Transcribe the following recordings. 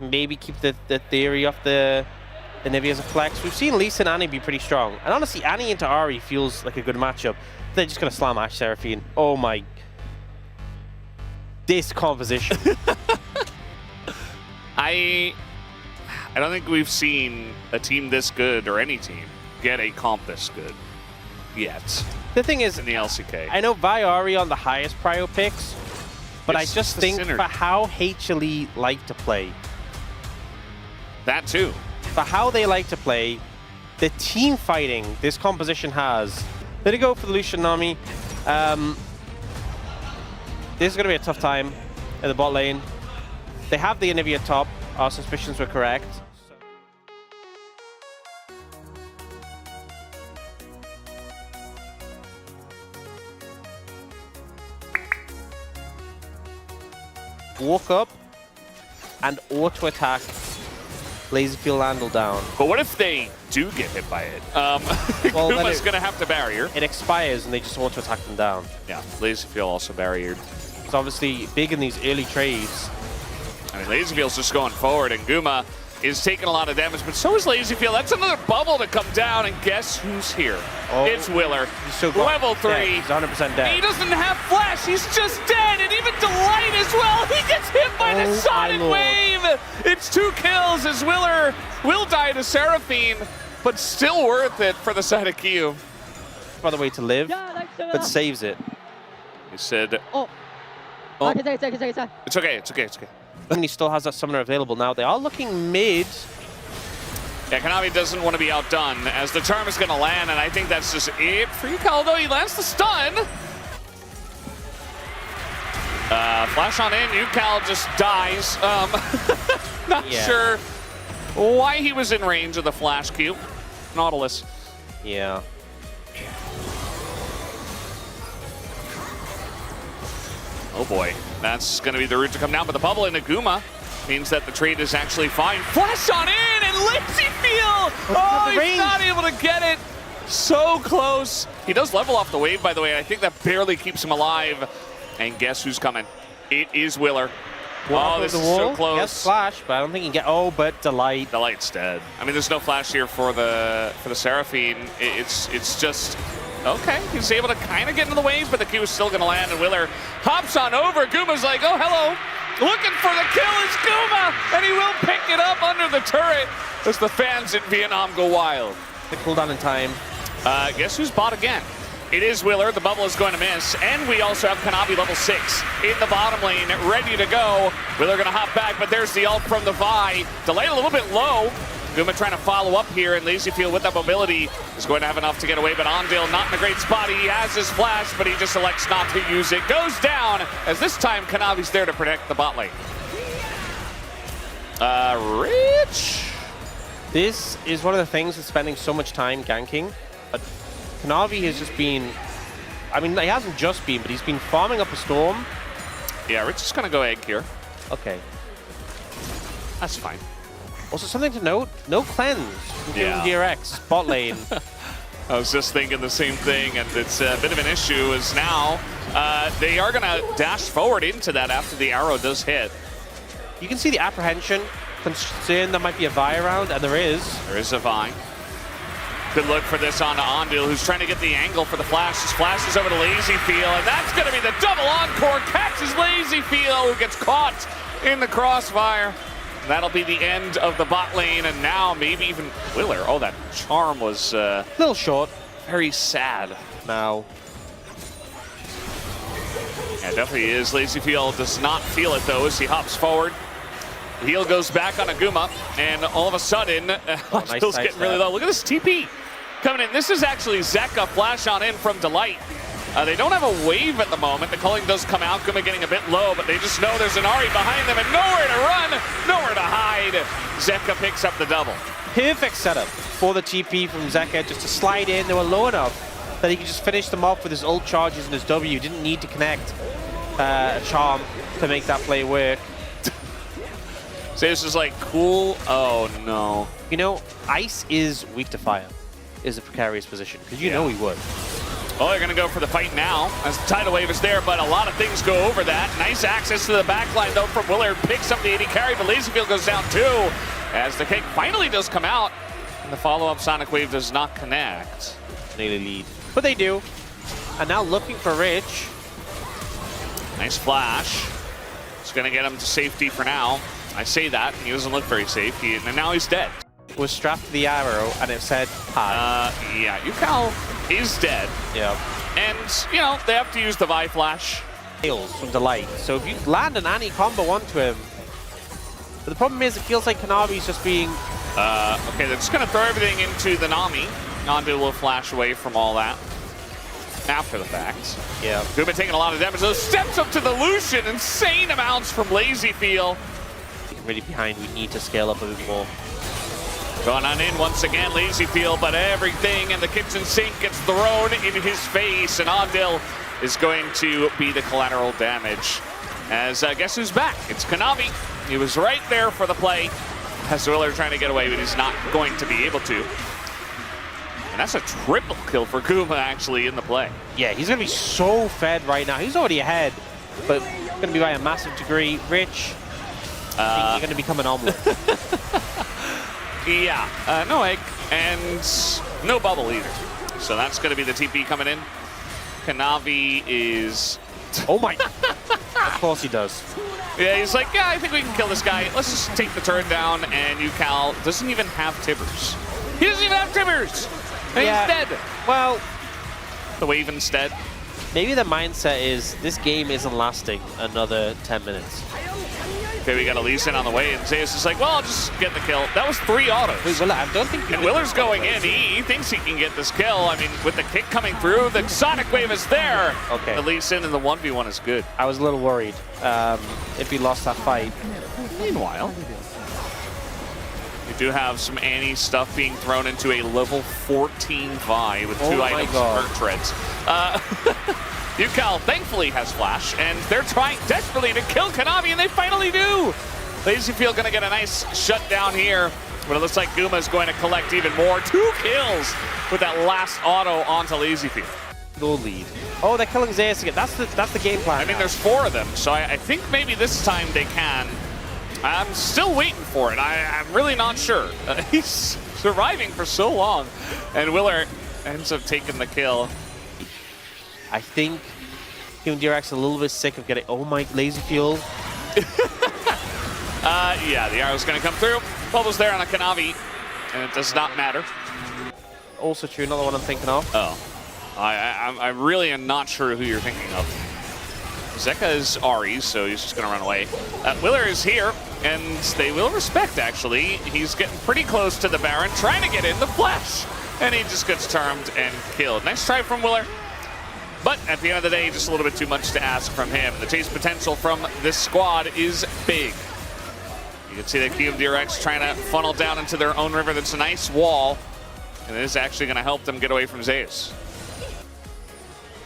maybe keep the theory of the Nivea as a flex. We've seen Lisa and Annie be pretty strong. And honestly, Annie into Ari feels like a good matchup. They're just going to slam Ash Seraphine. Oh my. This composition. I don't think we've seen a team this good, or any team, get a comp this good yet. The thing is, in the LCK. I know Viari on the highest prio picks, but I just think synergy. for how HLE like to play, That too. for how they like to play, the team fighting this composition has. Let it go for the Lucian Nami. This is going to be a tough time in the bot lane. They have the Anivia top. Our suspicions were correct. Walk up and auto attack Lazyfield Landle down. But what if they do get hit by it? Well, Guma's going to have to barrier. It expires and they just auto attack them down. Yeah, Lazyfield also barriered. It's obviously big in these early trades. I mean, Lazyfield's just going forward, and Guma is taking a lot of damage, but so is Lazyfield. That's another bubble to come down, and guess who's here? Oh, it's Willer. He's so Level 3. Dead. He's 100% dead. He doesn't have flash. He's just dead, and even Delight as well. He gets hit by the Sonic Wave. It's 2 kills as Willer will die to Seraphine, but still worth it for the side of Kyiv. By the way to live, but saves it. He said, Oh. It's okay, it's okay, it's okay. And he still has that summoner available now. They are looking mid. Yeah, Kanavi doesn't want to be outdone as the charm is going to land, and I think that's just it for Yukal, he lands the stun. Flash on in, Yukal just dies. Not sure why he was in range of the flash Q. Nautilus. Yeah. Oh boy, that's going to be the route to come down, but the bubble into Guma means that the trade is actually fine. Flash on in, and Lazyfield! Oh, he's not able to get it. So close. He does level off the wave, by the way. I think that barely keeps him alive. And guess who's coming? It is Willer. Oh, this is so close. Yes, flash, but I don't think he can get. Oh, but Delight. Delight's dead. I mean, there's no flash here for the Seraphine. It's just. Okay, he's able to kind of get into the wave, but the Q is still going to land, and Willer hops on over. Guma's like, oh, hello. Looking for the kill is Guma, and he will pick it up under the turret as the fans in Vietnam go wild. The cooldown in time. Guess who's bot again? It is Willer. The bubble is going to miss, and we also have Kanavi level 6 in the bottom lane, ready to go. Willer going to hop back, but there's the ult from the Vi. Delay a little bit low. Guma trying to follow up here, and Lazyfield with that mobility is going to have enough to get away, but Ondale not in a great spot. He has his flash, but he just elects not to use it. Goes down, as this time Kanavi's there to protect the bot lane. Rich? This is one of the things with spending so much time ganking. But Kanavi has just been, I mean, he hasn't just been, but he's been farming up a storm. Yeah, Rich is going to go egg here. Okay. That's fine. Also, something to note, no cleanse from KRX, bot lane. I was just thinking the same thing, and it's a bit of an issue as now they are going to dash forward into that after the arrow does hit. You can see the apprehension, concern there might be a Vi around, and there is. There is a Vi. Good look for this onto Ondil, who's trying to get the angle for the flash. His flash is over to Lazyfield, and that's going to be the double encore. Catches Lazyfield, who gets caught in the crossfire. And that'll be the end of the bot lane, and now maybe even Willer. Oh, that charm was a little short. Very sad. Now. Yeah, it definitely is. Lazyfield does not feel it, though, as he hops forward. The heal goes back on Aguma, and all of a sudden, Ondil's getting really low. Look at this TP coming in. This is actually Zeka flash on in from Delight. They don't have a wave at the moment. The culling does come out. Guma getting a bit low, but they just know there's an Ahri behind them and nowhere to run, nowhere to hide. Zeka picks up the double. Perfect setup for the TP from Zeka, just to slide in. They were low enough that he could just finish them off with his ult charges and his W. Didn't need to connect a charm to make that play work. So this is like cool. Oh no. You know, Ice is weak to fire, is a precarious position, because you know he would. Oh, they're going to go for the fight now as the tidal wave is there, but a lot of things go over that. Nice access to the backline, though, from Willard. Picks up the AD carry, but Lazyfield goes down, too, as the kick finally does come out. And the follow-up Sonic Wave does not connect. Nearly lead. But they do. And now looking for Rich. Nice flash. It's going to get him to safety for now. I say that, he doesn't look very safe, and now he's dead. Was strapped to the arrow, and it said hi. Yeah, Yukal is dead. Yeah. And, you know, they have to use the Vi Flash. Fails from Delight. So if you land an anti-combo onto him, but the problem is it feels like Kanavi's just being... Okay, they're just going to throw everything into the Nami. Nandi will flash away from all that after the fact. Yeah. Guma taking a lot of damage. Those steps up to the Lucian. Insane amounts from Lazyfield. Really behind, we need to scale up a bit more. Going on in once again, Lazyfield, but everything in the kitchen sink gets thrown in his face, and Ondil is going to be the collateral damage. As guess who's back? It's Kanavi. He was right there for the play. Has Willard trying to get away, but he's not going to be able to. And that's a triple kill for Guma actually in the play. Yeah, he's going to be so fed right now. He's already ahead, but going to be by a massive degree. Rich, I think you're going to become an omelet. Yeah, no egg and no bubble either. So that's going to be the TP coming in. Kanavi is... Oh my... Of course he does. Yeah, he's like, yeah, I think we can kill this guy. Let's just take the turret down, and Yukal doesn't even have Tibbers. He doesn't even have Tibbers! And yeah. He's dead! Well... The wave instead. Maybe the mindset is this game isn't lasting another 10 minutes. Okay, we got a Lee Sin on the way, and Zeus is like, well, I'll just get the kill. That was 3 autos. Wait, well, I don't think... And Willer's going in. He thinks he can get this kill. I mean, with the kick coming through, the Sonic Wave is there. Okay. The Lee Sin and the 1v1 is good. I was a little worried if he lost that fight. Meanwhile, we do have some Annie stuff being thrown into a level 14 Vi with 2 items for treads. Yukal thankfully has flash, and they're trying desperately to kill Kanavi, and they finally do! Lazyfield gonna get a nice shutdown here, but it looks like Guma's going to collect even more. 2 kills with that last auto onto Lazyfield. No lead. Oh, they're killing Zeus again. That's the game plan. I mean, there's 4 of them, so I think maybe this time they can. I'm still waiting for it. I'm really not sure. He's surviving for so long, and Willer ends up taking the kill. I think DRX a little bit sick of getting, oh my, Lazyfield. Yeah, the arrow's gonna come through. Bubbles there on a Kanavi, and it does not matter. Also true, another one I'm thinking of. Oh, I really am not sure who you're thinking of. Zeka is Ari, so he's just gonna run away. Willer is here, and they will respect, actually. He's getting pretty close to the Baron, trying to get in the flash, and he just gets charmed and killed. Nice try from Willer. But at the end of the day, just a little bit too much to ask from him. The chase potential from this squad is big. You can see that DRX trying to funnel down into their own river. That's a nice wall, and it is actually going to help them get away from Zeus.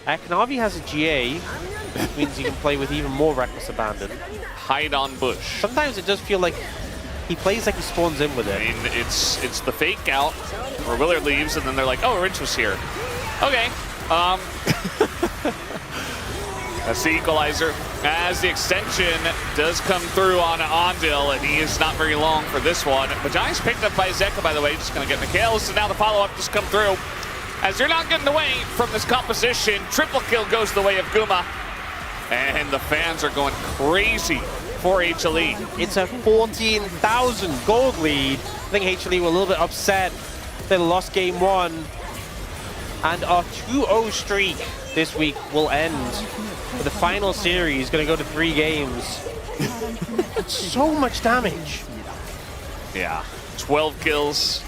Kanavi has a GA, which means you can play with even more reckless abandon. Hide on bush. Sometimes it does feel like he plays like he spawns in with it. I mean, it's the fake out where Willard leaves, and then they're like, oh, Rich was here. Okay. That's the equalizer as the extension does come through on Ondil, and he is not very long for this one. But Giants picked up by Zeka, by the way, just going to get Mikhail. So now the follow-up just come through. As you're not getting away from this composition, triple kill goes the way of Guma. And the fans are going crazy for HLE. It's a 14,000 gold lead. I think HLE were a little bit upset they lost game 1. And our 2-0 streak this week will end. But the final series is going to go to 3 games. So much damage. Yeah, 12 kills.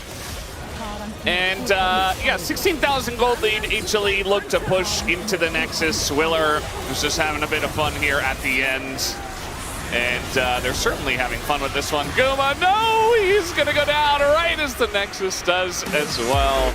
And yeah, 16,000 gold lead. HLE look to push into the Nexus. Willer was just having a bit of fun here at the end. And they're certainly having fun with this one. Guma, no! He's going to go down right as the Nexus does as well.